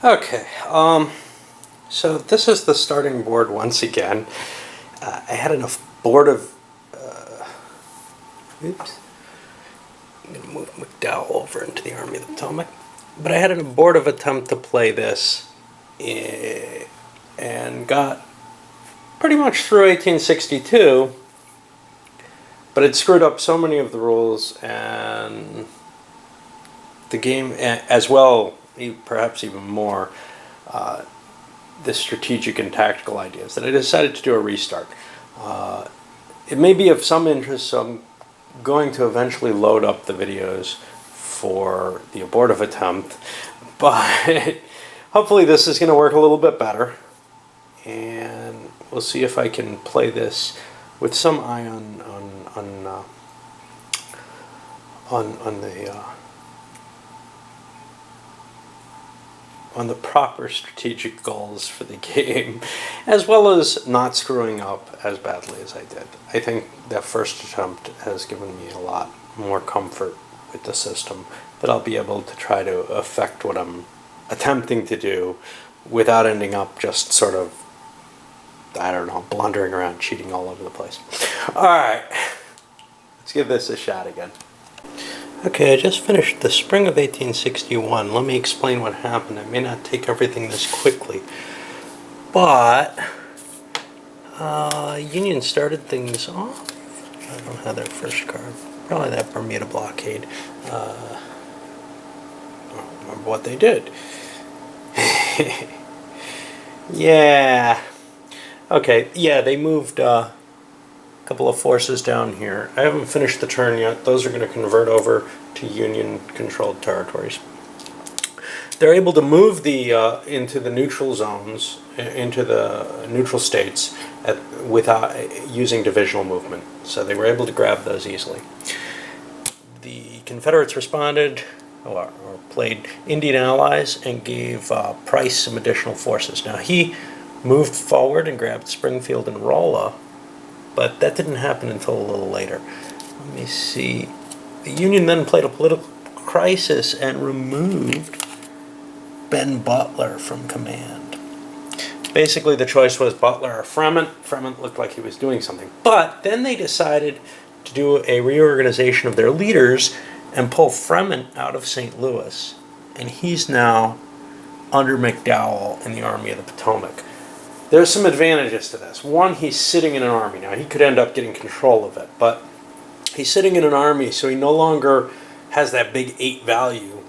Okay, so this is the starting board once again. I had enough board of, oops, I'm going to move McDowell over into the Army of the Potomac. But I had an abortive attempt to play this and got pretty much through 1862, but it screwed up so many of the rules and the game as well, perhaps even more, the strategic and tactical ideas, that I decided to do a restart. It may be of some interest, so I'm going to eventually load up the videos for the abortive attempt, but hopefully this is going to work a little bit better, and we'll see if I can play this with some eye on the proper strategic goals for the game, as well as not screwing up as badly as I did. I think that first attempt has given me a lot more comfort with the system, that I'll be able to try to affect what I'm attempting to do without ending up just sort of, I don't know, blundering around, cheating all over the place. Alright, let's give this a shot again. Okay, I just finished the spring of 1861. Let me explain what happened. I may not take everything this quickly, but Union started things off. I don't have their first card. Probably that Bermuda blockade. I don't remember what they did. Yeah. Okay, yeah, they moved a couple of forces down here. I haven't finished the turn yet. Those are going to convert over to Union-controlled territories. They're able to move the into the neutral zones, into the neutral states, without using divisional movement. So they were able to grab those easily. The Confederates responded, or played Indian allies, and gave Price some additional forces. Now he moved forward and grabbed Springfield and Rolla, but that didn't happen until a little later. Let me see. The Union then played a political crisis and removed Ben Butler from command. Basically, the choice was Butler or Fremont. Fremont looked like he was doing something. But then they decided to do a reorganization of their leaders and pull Fremont out of St. Louis. And he's now under McDowell in the Army of the Potomac. There's some advantages to this. One, he's sitting in an army. Now, he could end up getting control of it, but he's sitting in an army, so he no longer has that big 8 value,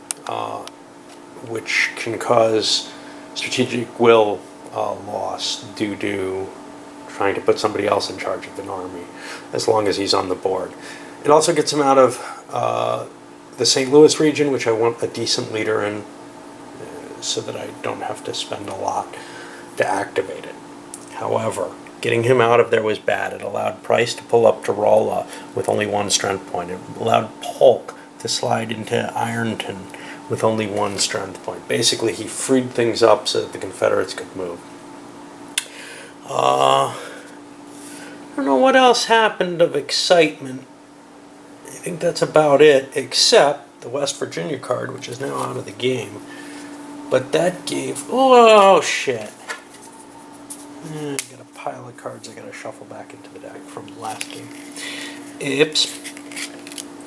which can cause strategic will loss due to trying to put somebody else in charge of an army, as long as he's on the board. It also gets him out of the St. Louis region, which I want a decent leader in, so that I don't have to spend a lot to activate it. However, getting him out of there was bad. It allowed Price to pull up to Rolla with only 1 strength point. It allowed Polk to slide into Ironton with only 1 strength point. Basically, he freed things up so that the Confederates could move. I don't know what else happened of excitement. I think that's about it, except the West Virginia card, which is now out of the game. But that gave... Oh, shit. I got a pile of cards I gotta shuffle back into the deck from the last game. Oops.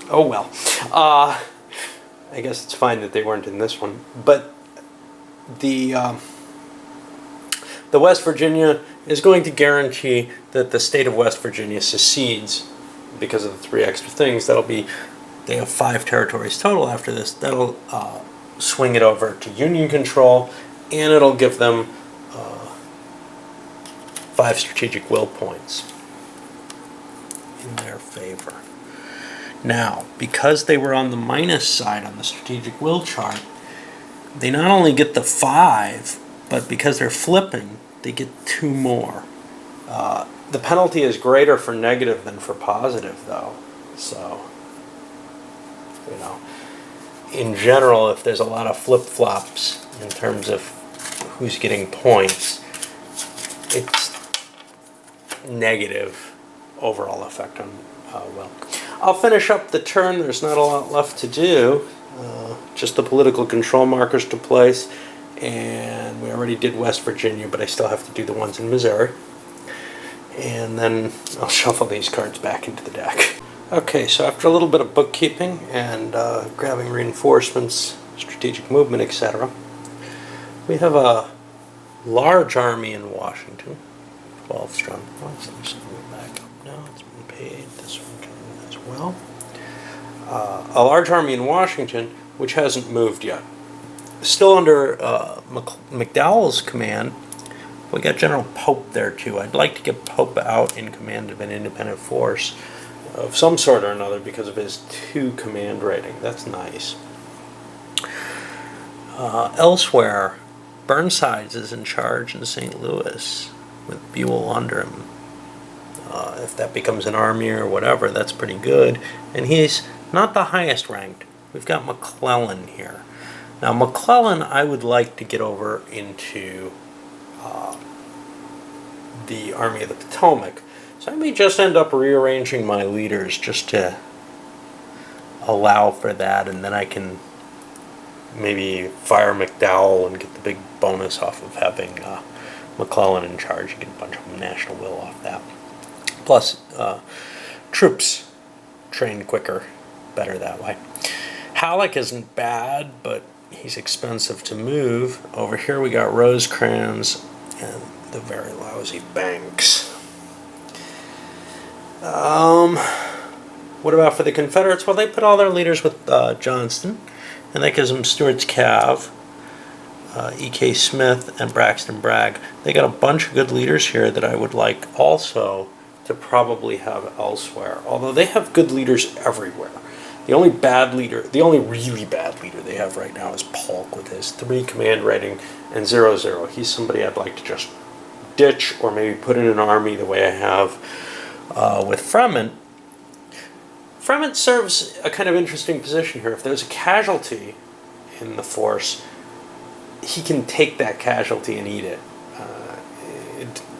Oh well. I guess it's fine that they weren't in this one. But the West Virginia is going to guarantee that the state of West Virginia secedes because of the 3 extra things. That'll be, they have 5 territories total after this. That'll swing it over to Union control, and it'll give them 5 strategic will points in their favor. Now, because they were on the minus side on the strategic will chart, they not only get the 5, but because they're flipping, they get 2 more. The penalty is greater for negative than for positive, though. So, you know, in general, if there's a lot of flip-flops in terms of who's getting points, it's negative overall effect on will. I'll finish up the turn. There's not a lot left to do. Just the political control markers to place, and we already did West Virginia, but I still have to do the ones in Missouri. And then I'll shuffle these cards back into the deck. Okay, so after a little bit of bookkeeping and grabbing reinforcements, strategic movement, etc., we have a large army in Washington, 12 strong. Oh, so I'm just going to go back up now. It's been paid. This one coming as well. A large army in Washington, which hasn't moved yet. Still under McDowell's command. We got General Pope there too. I'd like to get Pope out in command of an independent force of some sort or another because of his 2 command rating. That's nice. Elsewhere, Burnsides is in charge in St. Louis with Buell under him. If that becomes an army or whatever, that's pretty good. And he's not the highest ranked. We've got McClellan here. Now McClellan I would like to get over into the Army of the Potomac. So I may just end up rearranging my leaders just to allow for that, and then I can maybe fire McDowell and get the big bonus off of having McClellan in charge. You get a bunch of national will off that. Plus, troops trained quicker, better that way. Halleck isn't bad, but he's expensive to move. Over here we got Rosecrans and the very lousy Banks. What about for the Confederates? Well, they put all their leaders with Johnston, and that gives them Stuart's Cav, E.K. Smith, and Braxton Bragg. They got a bunch of good leaders here that I would like also to probably have elsewhere, although they have good leaders everywhere. The only bad leader, the only really bad leader they have right now is Polk with his 3 command rating and 0-0. He's somebody I'd like to just ditch or maybe put in an army the way I have with Fremont. Fremont serves a kind of interesting position here. If there's a casualty in the force, he can take that casualty and eat it.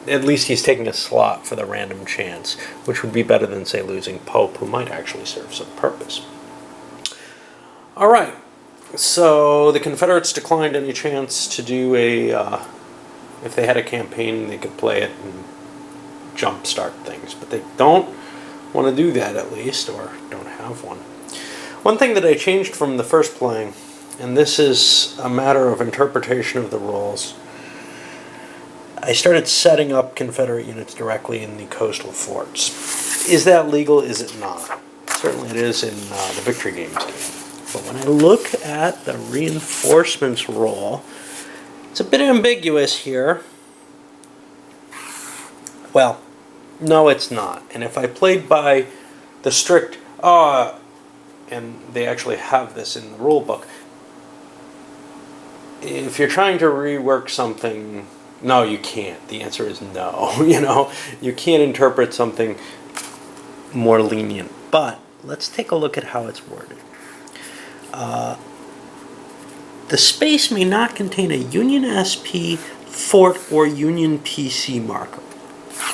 At least he's taking a slot for the random chance, which would be better than, say, losing Pope, who might actually serve some purpose. All right, so the Confederates declined any chance to do a, if they had a campaign, they could play it and jumpstart things, but they don't want to do that at least, or don't have one. One thing that I changed from the first playing, and this is a matter of interpretation of the rules, I started setting up Confederate units directly in the coastal forts. Is that legal? Is it not? Certainly it is in the Victory Games game. But when I look at the reinforcements rule, it's a bit ambiguous here. Well, no, it's not. And if I played by the strict, and they actually have this in the rule book, if you're trying to rework something, no, you can't. The answer is no. You can't interpret something more lenient. But let's take a look at how it's worded. The space may not contain a Union SP, Fort, or Union PC marker.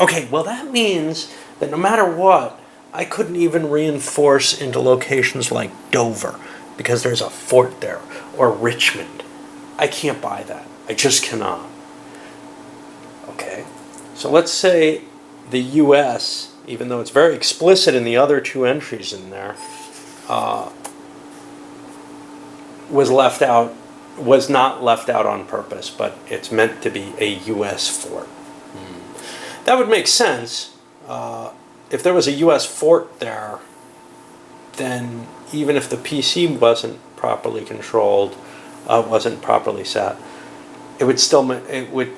Okay, well that means that no matter what, I couldn't even reinforce into locations like Dover because there's a fort there, or Richmond. I can't buy that. I just cannot. Okay, so let's say the U.S., even though it's very explicit in the other 2 entries in there, was not left out on purpose, but it's meant to be a U.S. fort. That would make sense. If there was a U.S. fort there, then even if the PC wasn't properly controlled, wasn't properly set, it would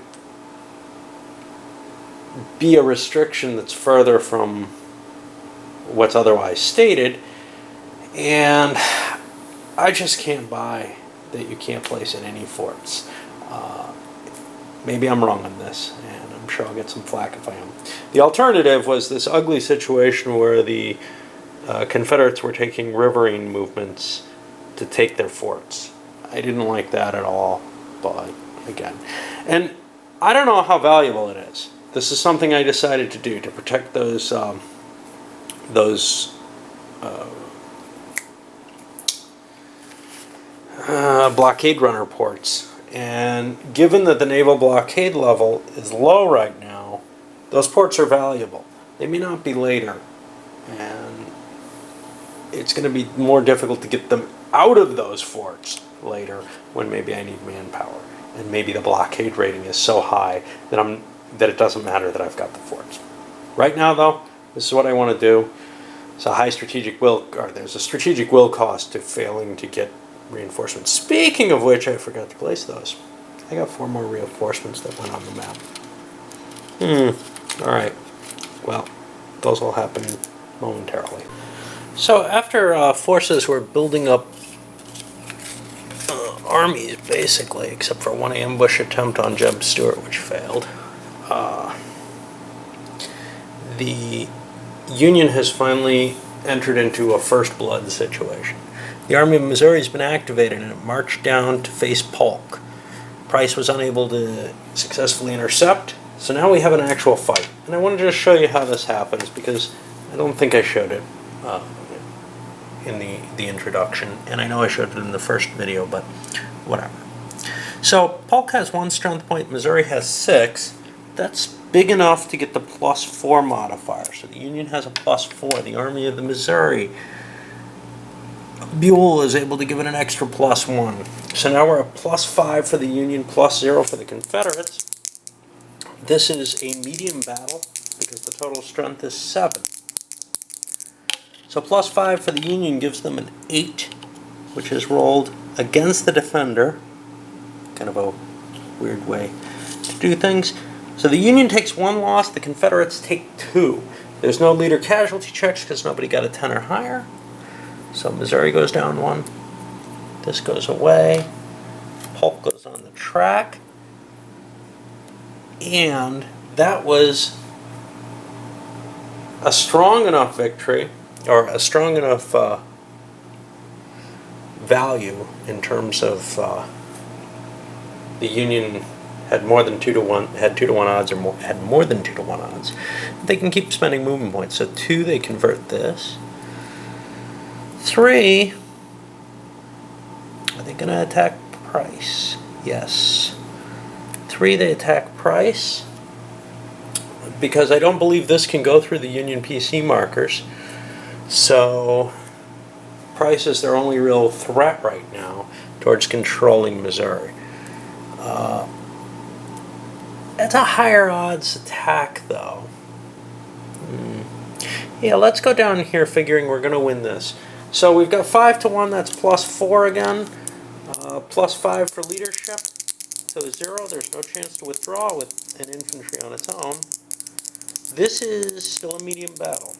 be a restriction that's further from what's otherwise stated, and I just can't buy that you can't place in any forts. Maybe I'm wrong on this, and I'm sure I'll get some flack if I am. The alternative was this ugly situation where the Confederates were taking riverine movements to take their forts. I didn't like that at all, but again. And I don't know how valuable it is. This is something I decided to do to protect those blockade runner ports. And given that the naval blockade level is low right now, those ports are valuable. They may not be later. And it's going to be more difficult to get them out of those forts later when maybe I need manpower. And maybe the blockade rating is so high that it doesn't matter that I've got the forts. Right now, though, this is what I want to do. It's a high strategic will, or there's a strategic will cost to failing to get reinforcements. Speaking of which, I forgot to place those. I got 4 more reinforcements that went on the map. Alright. Well, those will happen momentarily. So after forces were building up armies, basically, except for one ambush attempt on Jeb Stuart, which failed, the Union has finally entered into a first blood situation. The Army of Missouri has been activated and it marched down to face Polk. Price was unable to successfully intercept, so now we have an actual fight. And I wanted to just show you how this happens because I don't think I showed it in the introduction, and I know I showed it in the first video, but whatever. So Polk has 1 strength point, Missouri has 6. That's big enough to get the +4 modifier. So the Union has a +4. The Army of the Missouri, Buell is able to give it an extra +1. So now we're a +5 for the Union, +0 for the Confederates. This is a medium battle because the total strength is 7. So +5 for the Union gives them an 8, which is rolled against the defender. Kind of a weird way to do things. So the Union takes 1 loss, the Confederates take 2. There's no leader casualty checks because nobody got a 10 or higher. So Missouri goes down 1. This goes away. Polk goes on the track. And that was a strong enough victory, or a strong enough value in terms of the Union had more than 2 to 1, had 2 to 1 odds, or more, had more than 2 to 1 odds. They can keep spending movement points. So 2, they convert this. 3, are they going to attack Price? Yes. 3, they attack Price because I don't believe this can go through the Union PC markers. So Price is their only real threat right now towards controlling Missouri. That's a higher odds attack, though. Yeah, let's go down here figuring we're going to win this. So we've got 5 to 1, that's +4 again. +5 for leadership. So 0, there's no chance to withdraw with an infantry on its own. This is still a medium battle.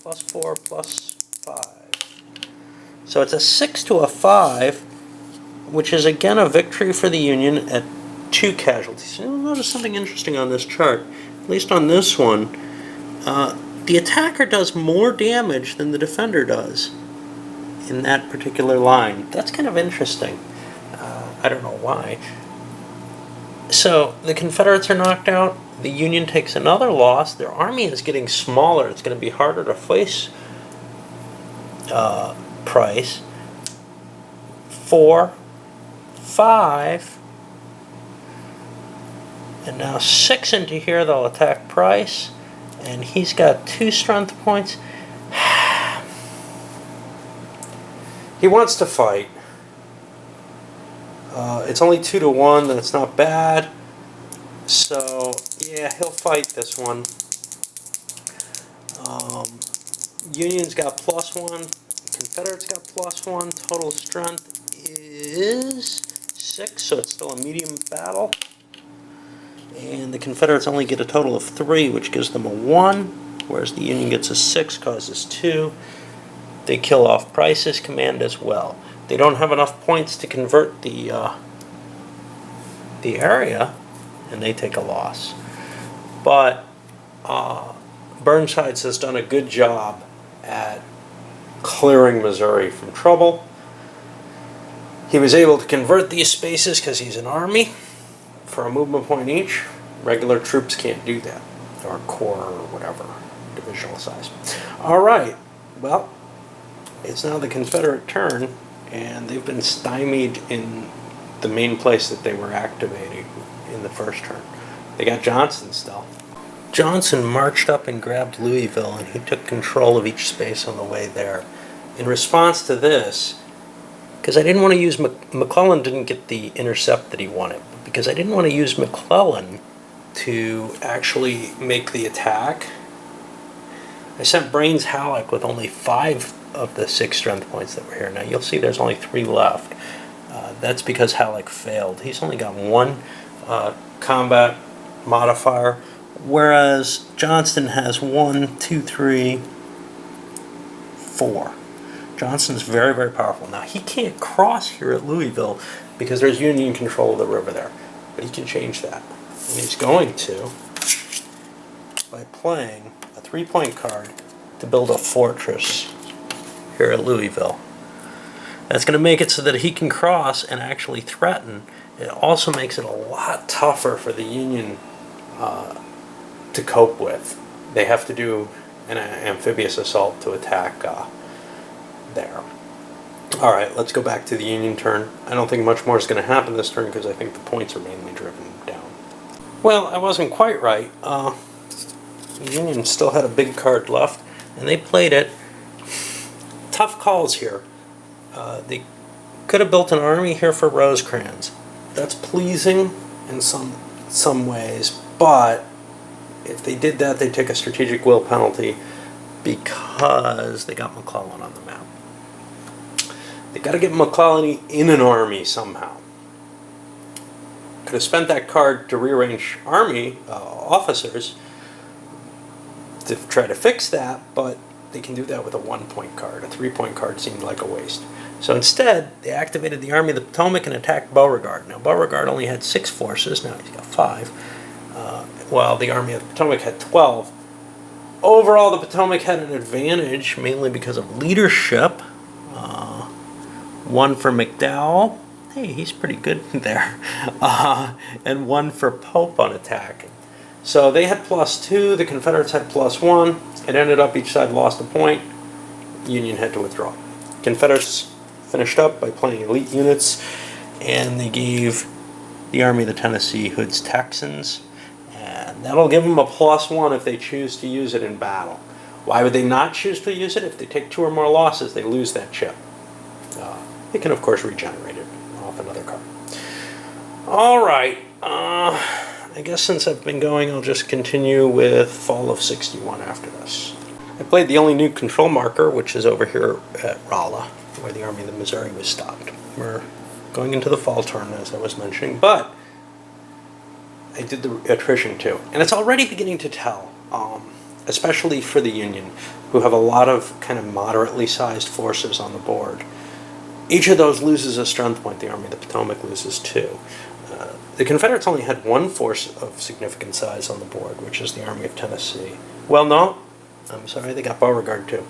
+4, +5. So it's a 6 to a 5, which is again a victory for the Union at 2 casualties. You'll notice something interesting on this chart, at least on this one. The attacker does more damage than the defender does in that particular line. That's kind of interesting. I don't know why. So the Confederates are knocked out. The Union takes another loss. Their army is getting smaller. It's going to be harder to face Price. 4, 5, and now 6 into here. They'll attack Price, and he's got 2 strength points. He wants to fight. It's only 2 to 1. That's not bad. So yeah, he'll fight this one. Union's got +1. Confederates got +1. Total strength is 6, so it's still a medium battle. And the Confederates only get a total of 3, which gives them a 1, whereas the Union gets a 6, causes 2. They kill off Price's command as well. They don't have enough points to convert the area, and they take a loss. But Burnsides has done a good job at clearing Missouri from trouble. He was able to convert these spaces because he's an army for a movement point each. Regular troops can't do that, or corps or whatever, divisional size. All right, well, it's now the Confederate turn, and they've been stymied in the main place that they were activating in the first turn. They got Johnson still. Johnson marched up and grabbed Louisville, and he took control of each space on the way there. In response to this, because I didn't want to use McClellan didn't get the intercept that he wanted, because I didn't want to use McClellan to actually make the attack, I sent Brains Halleck with only 5 of the 6 strength points that were here. Now you'll see there's only 3 left. That's because Halleck failed. He's only got 1 combat modifier, whereas Johnston has 1, 2, 3, 4. Johnston's very, very powerful. Now he can't cross here at Louisville because there's Union control of the river there, but he can change that. And he's going to by playing a 3-point card to build a fortress here at Louisville. That's going to make it so that he can cross and actually threaten. It also makes it a lot tougher for the Union to cope with. They have to do an amphibious assault to attack there. Alright, let's go back to the Union turn. I don't think much more is going to happen this turn because I think the points are mainly driven down. Well, I wasn't quite right. The Union still had a big card left, and they played it. Tough calls here. They could have built an army here for Rosecrans. That's pleasing in some ways, but if they did that, they'd take a strategic will penalty because they got McClellan on the map. They got to get McClellan in an army somehow. Could have spent that card to rearrange army officers to try to fix that, but they can do that with a 1-point card. A 3-point card seemed like a waste. So instead, they activated the Army of the Potomac and attacked Beauregard. Now, Beauregard only had 6 forces. Now he's got 5. While the Army of the Potomac had 12. Overall, the Potomac had an advantage, mainly because of leadership. 1 for McDowell. Hey, he's pretty good there. And 1 for Pope on attacking. So they had +2. The Confederates had +1. It ended up each side lost a point. Union had to withdraw. Confederates finished up by playing elite units, and they gave the Army of the Tennessee Hood's Texans, and that'll give them a +1 if they choose to use it in battle. Why would they not choose to use it? If they take 2 or more losses, they lose that chip. They can, of course, regenerate it off another card. Alright, I guess since I've been going, I'll just continue with Fall of 61 after this. I played the only new control marker, which is over here at Rolla, where the Army of the Missouri was stopped. We're going into the fall turn, as I was mentioning, but I did the attrition too. And it's already beginning to tell, especially for the Union, who have a lot of kind of moderately sized forces on the board. Each of those loses a strength point. The Army of the Potomac loses 2. The Confederates only had 1 force of significant size on the board, which is the Army of Tennessee. Well, no, I'm sorry, they got Beauregard too.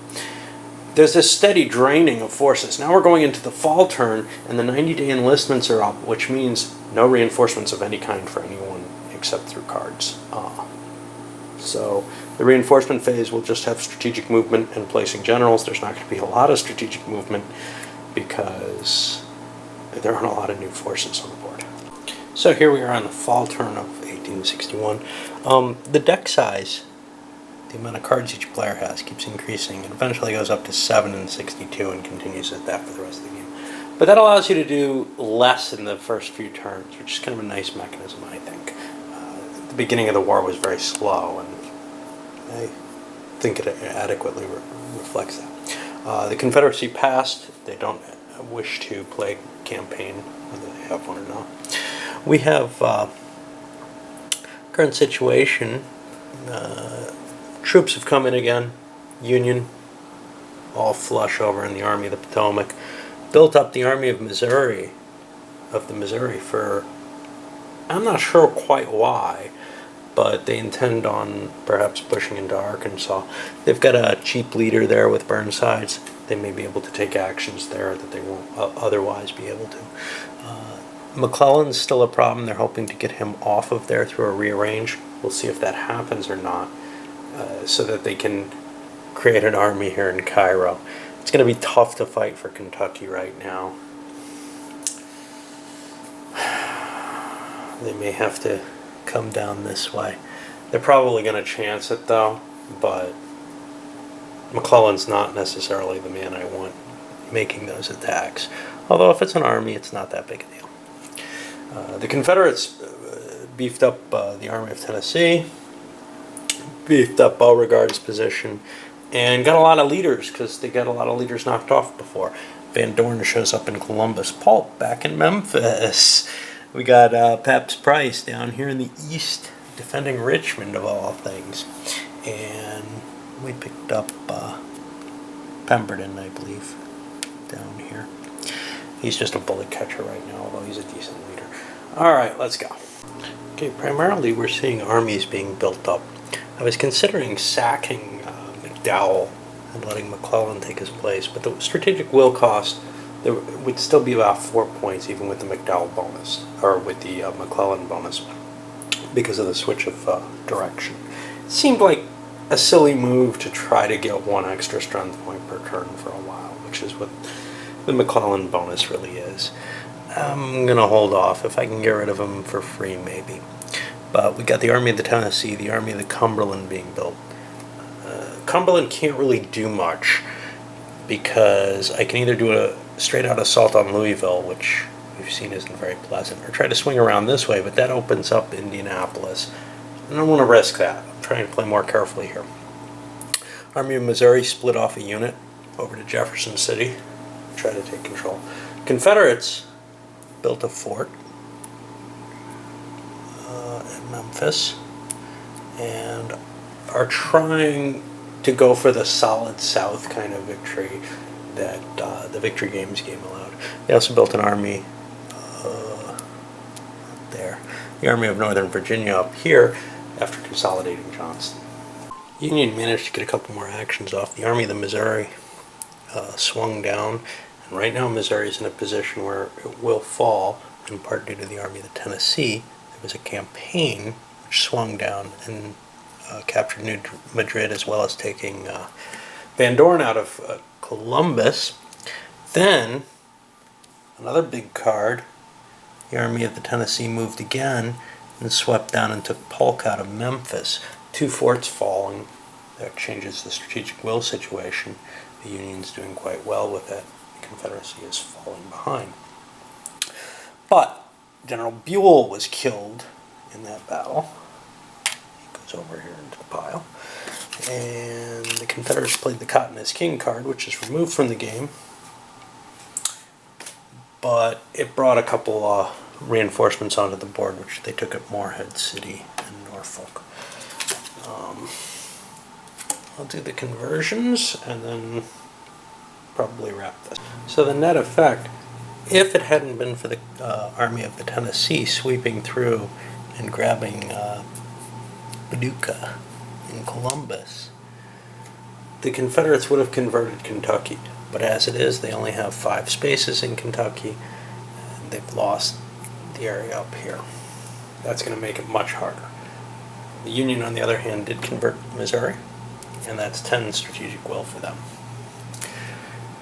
There's this steady draining of forces. Now we're going into the fall turn, and the 90-day enlistments are up, which means no reinforcements of any kind for anyone except through cards. So the reinforcement phase will just have strategic movement and placing generals. There's not going to be a lot of strategic movement because there aren't a lot of new forces on the board. So here we are on the fall turn of 1861. The deck size, the amount of cards each player has, keeps increasing and eventually goes up to 7 and 62 and continues at that for the rest of the game. But that allows you to do less in the first few turns, which is kind of a nice mechanism, I think. The beginning of the war was very slow, and I think it adequately reflects that. The Confederacy passed. They don't wish to play campaign, whether they have one or not. We have current situation. Troops have come in again. Union, all flush over in the Army of the Potomac. Built up the Army of the Missouri for, I'm not sure quite why, but they intend on perhaps pushing into Arkansas. They've got a cheap leader there with Burnsides. They may be able to take actions there that they won't otherwise be able to. McClellan's still a problem. They're hoping to get him off of there through a rearrange. We'll see if that happens or not, so that they can create an army here in Cairo. It's going to be tough to fight for Kentucky right now. They may have to come down this way. They're probably going to chance it though, but McClellan's not necessarily the man I want making those attacks. Although if it's an army, it's not that big a deal. The Confederates beefed up the Army of Tennessee, beefed up Beauregard's position, and got a lot of leaders because they got a lot of leaders knocked off before. Van Dorn shows up in Columbus. Polk back in Memphis. We got Pabst Price down here in the east defending Richmond of all things. And we picked up Pemberton, I believe, down here. He's just a bullet catcher right now, although he's a decent leader. All right, let's go. Okay, primarily we're seeing armies being built up. I was considering sacking McDowell and letting McClellan take his place, but the strategic will cost, there would still be about 4 points even with the McDowell bonus, or with the McClellan bonus, because of the switch of direction. It seemed like a silly move to try to get 1 extra strength point per turn for a while, which is what the McClellan bonus really is. I'm going to hold off. If I can get rid of him for free, maybe. But we got the Army of the Tennessee, the Army of the Cumberland being built. Cumberland can't really do much because I can either do a straight-out assault on Louisville, which we've seen isn't very pleasant, or try to swing around this way, but that opens up Indianapolis. I don't want to risk that. I'm trying to play more carefully here. Army of Missouri split off a unit over to Jefferson City, try to take control. Confederates built a fort in Memphis and are trying to go for the solid South kind of victory that the Victory Games game allowed. They also built an army up there, the Army of Northern Virginia up here, after consolidating Johnston. Union managed to get a couple more actions off. The Army of the Missouri swung down, and right now Missouri is in a position where it will fall, in part due to the Army of the Tennessee. There was a campaign which swung down and captured New Madrid, as well as taking Van Dorn out of Columbus. Then, another big card, the Army of the Tennessee moved again and swept down and took Polk out of Memphis. 2 forts falling. That changes the strategic will situation. The Union's doing quite well with it. The Confederacy is falling behind. But General Buell was killed in that battle. He goes over here into the pile. And the Confederates played the Cotton as King card, which is removed from the game. But it brought a couple reinforcements onto the board, which they took at Morehead City and Norfolk. I'll do the conversions and then probably wrap this. So the net effect, if it hadn't been for the Army of the Tennessee sweeping through and grabbing Paducah in Columbus, the Confederates would have converted Kentucky. But as it is, they only have 5 spaces in Kentucky, and they've lost the area up here. That's going to make it much harder. The Union, on the other hand, did convert Missouri, and that's 10 strategic will for them.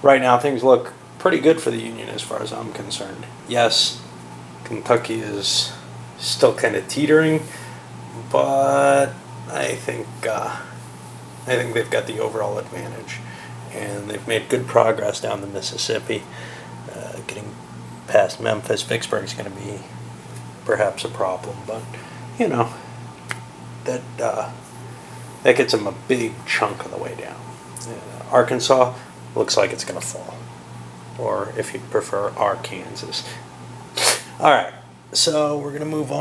Right now, things look pretty good for the Union as far as I'm concerned. Yes, Kentucky is still kind of teetering, but I think they've got the overall advantage, and they've made good progress down the Mississippi, getting past Memphis. Vicksburg's going to be perhaps a problem, but you know that gets them a big chunk of the way down. Arkansas looks like it's going to fall, or if you prefer, Arkansas. All right, so we're going to move on.